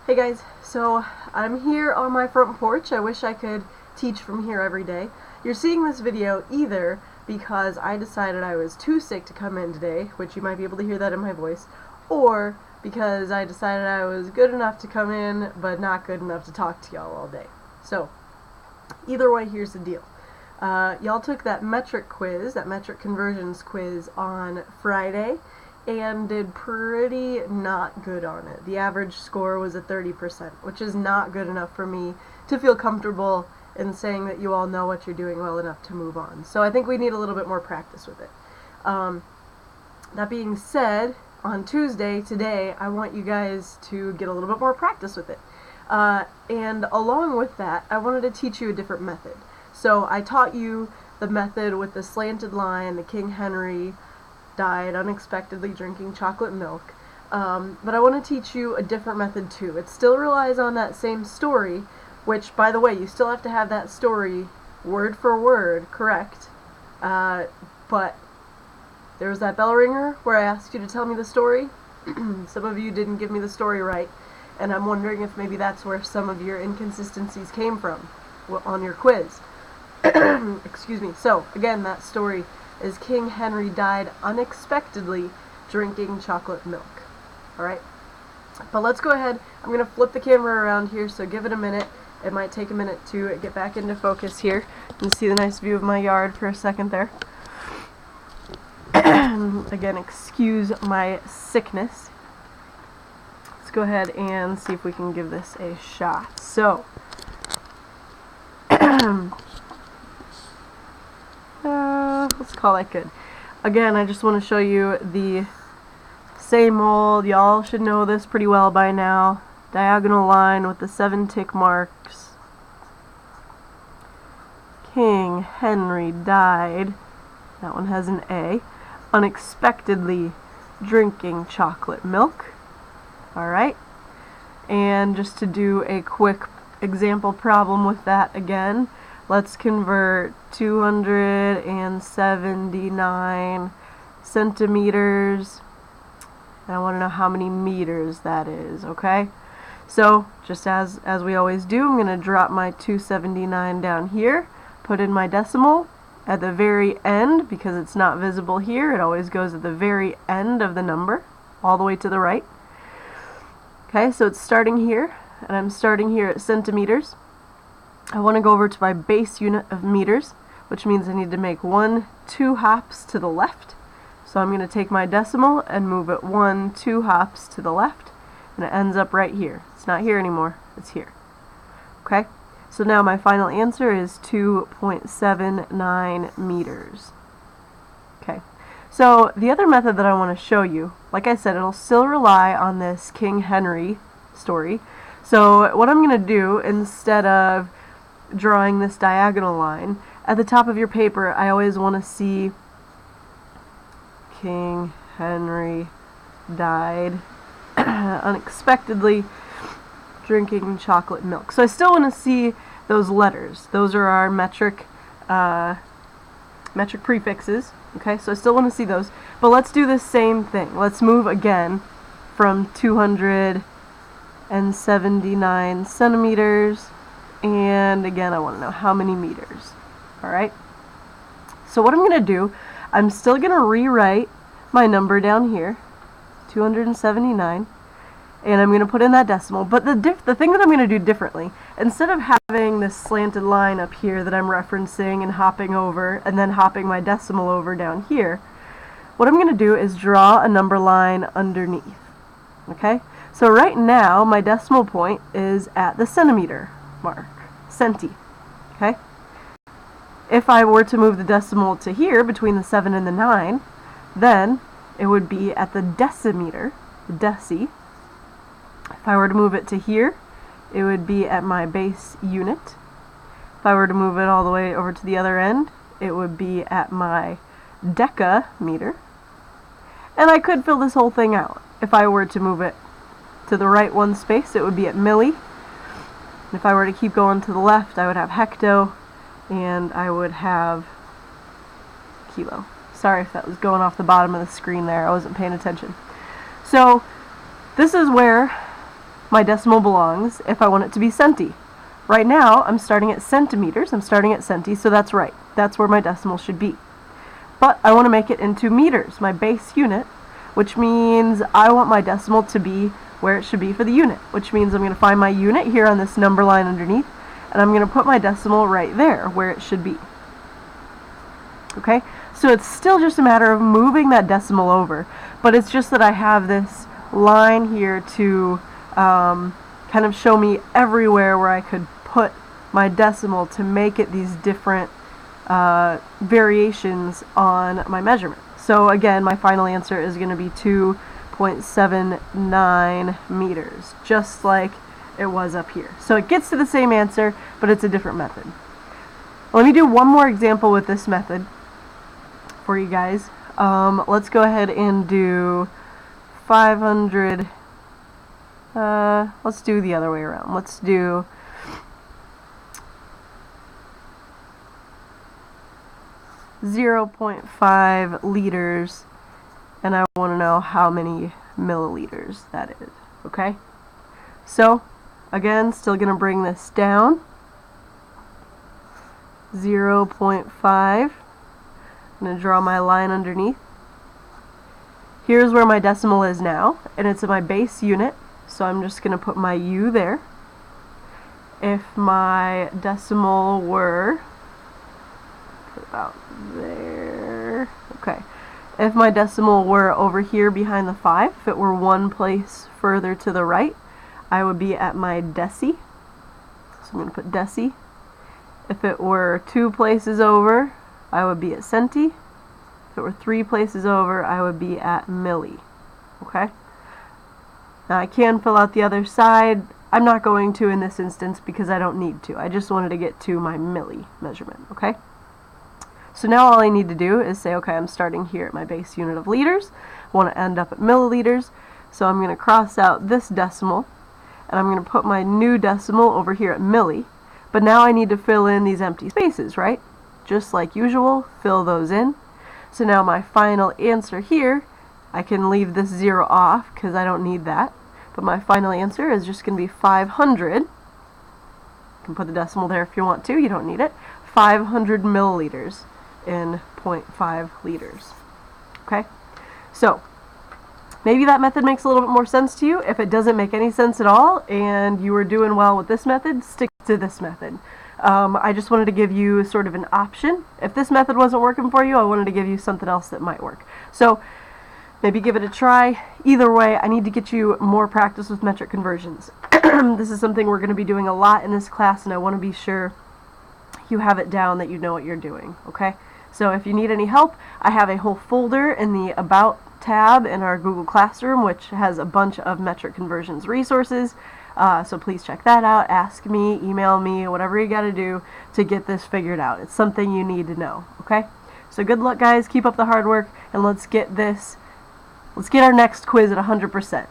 Hey guys, so I'm here on my front porch. I wish I could teach from here every day. You're seeing this video either because I decided I was too sick to come in today, which you might be able to hear that in my voice, or because I decided I was good enough to come in but not good enough to talk to y'all all day. So, either way, here's the deal. Y'all took that metric quiz, that metric conversions quiz on Friday, and did pretty not good on it. The average score was a 30%, which is not good enough for me to feel comfortable in saying that you all know what you're doing well enough to move on. So I think we need a little bit more practice with it. That being said, on Tuesday, today, I want you guys to get a little bit more practice with it. And along with that, I wanted to teach you a different method. So I taught you the method with the slanted line, the King Henry died unexpectedly drinking chocolate milk. But I want to teach you a different method too. It still relies on that same story, which, by the way, you still have to have that story word for word correct. But there was that bell ringer where I asked you to tell me the story. Some of you didn't give me the story right, and I'm wondering if maybe that's where some of your inconsistencies came from on your quiz. Excuse me. So, again, that story is King Henry died unexpectedly drinking chocolate milk. Alright? But let's go ahead. I'm going to flip the camera around here, so give it a minute. It might take a minute to get back into focus here. You can see the nice view of my yard for a second there. Again, excuse my sickness. Let's go ahead and see if we can give this a shot. So, let's call that good. Again, I just want to show you the same old, y'all should know this pretty well by now, diagonal line with the 7 tick marks. King Henry died, that one has an A, unexpectedly drinking chocolate milk. Alright, and just to do a quick example problem with that again, let's convert 279 centimeters, and I want to know how many meters that is, okay? So, just as we always do, I'm going to drop my 279 down here, put in my decimal at the very end, because it's not visible here, it always goes at the very end of the number, all the way to the right. Okay, so it's starting here, and I'm starting here at centimeters. I want to go over to my base unit of meters, which means I need to make 2 hops to the left. So I'm going to take my decimal and move it 2 hops to the left, and it ends up right here. It's not here anymore, it's here. Okay, so now my final answer is 2.79 meters. Okay, so the other method that I want to show you, like I said, it'll still rely on this King Henry story. So what I'm going to do, instead of drawing this diagonal line, at the top of your paper I always want to see King Henry died unexpectedly drinking chocolate milk. So I still want to see those letters. Those are our metric prefixes. Okay, so I still want to see those. But let's do the same thing. Let's move again from 279 centimeters, and again I want to know how many meters. Alright, so what I'm going to do, I'm still going to rewrite my number down here, 279, and I'm going to put in that decimal. But the thing that I'm going to do differently, instead of having this slanted line up here that I'm referencing and hopping over, and then hopping my decimal over down here, what I'm going to do is draw a number line underneath. Okay? So right now, my decimal point is at the centimeter mark, centi. Okay? If I were to move the decimal to here, between the 7 and the 9, then it would be at the decimeter, the deci. If I were to move it to here, it would be at my base unit. If I were to move it all the way over to the other end, it would be at my decameter. And I could fill this whole thing out. If I were to move it to the right one space, it would be at milli. If I were to keep going to the left, I would have hecto, and I would have kilo. Sorry if that was going off the bottom of the screen there. I wasn't paying attention. So this is where my decimal belongs if I want it to be centi. Right now, I'm starting at centimeters. I'm starting at centi, so that's right. That's where my decimal should be. But I want to make it into meters, my base unit, which means I want my decimal to be where it should be for the unit, which means I'm going to find my unit here on this number line underneath, and I'm going to put my decimal right there where it should be. Okay, so it's still just a matter of moving that decimal over, but it's just that I have this line here to kind of show me everywhere where I could put my decimal to make it these different variations on my measurement. So again, my final answer is going to be 2.79 meters, just like it was up here. So it gets to the same answer, but it's a different method. Let me do one more example with this method for you guys. Let's go ahead and do 500. Let's do the other way around. Let's do 0.5 liters, and I want to know how many milliliters that is. Okay? So, again, still going to bring this down. 0.5. I'm going to draw my line underneath. Here's where my decimal is now, and it's in my base unit, so I'm just going to put my U there. If my decimal were about there, okay. If my decimal were over here behind the 5, if it were one place further to the right, I would be at my deci. So I'm going to put deci. If it were 2 places over, I would be at centi. If it were 3 places over, I would be at milli. Okay? Now I can fill out the other side. I'm not going to in this instance because I don't need to. I just wanted to get to my milli measurement. Okay? So now all I need to do is say, okay, I'm starting here at my base unit of liters. I want to end up at milliliters. So I'm going to cross out this decimal, and I'm going to put my new decimal over here at milli. But now I need to fill in these empty spaces, right? Just like usual, fill those in. So now my final answer here, I can leave this 0 off because I don't need that. But my final answer is just going to be 500. You can put the decimal there if you want to. You don't need it. 500 milliliters in 0.5 liters. Okay? So, maybe that method makes a little bit more sense to you. If it doesn't make any sense at all and you are doing well with this method, stick to this method. I just wanted to give you sort of an option. If this method wasn't working for you, I wanted to give you something else that might work. So maybe give it a try. Either way, I need to get you more practice with metric conversions. This is something we're going to be doing a lot in this class, and I want to be sure you have it down, that you know what you're doing. Okay? So if you need any help, I have a whole folder in the About tab in our Google Classroom, which has a bunch of metric conversions resources. So please check that out. Ask me, email me, whatever you got to do to get this figured out. It's something you need to know. Okay? So good luck, guys. Keep up the hard work, and let's get our next quiz at 100%.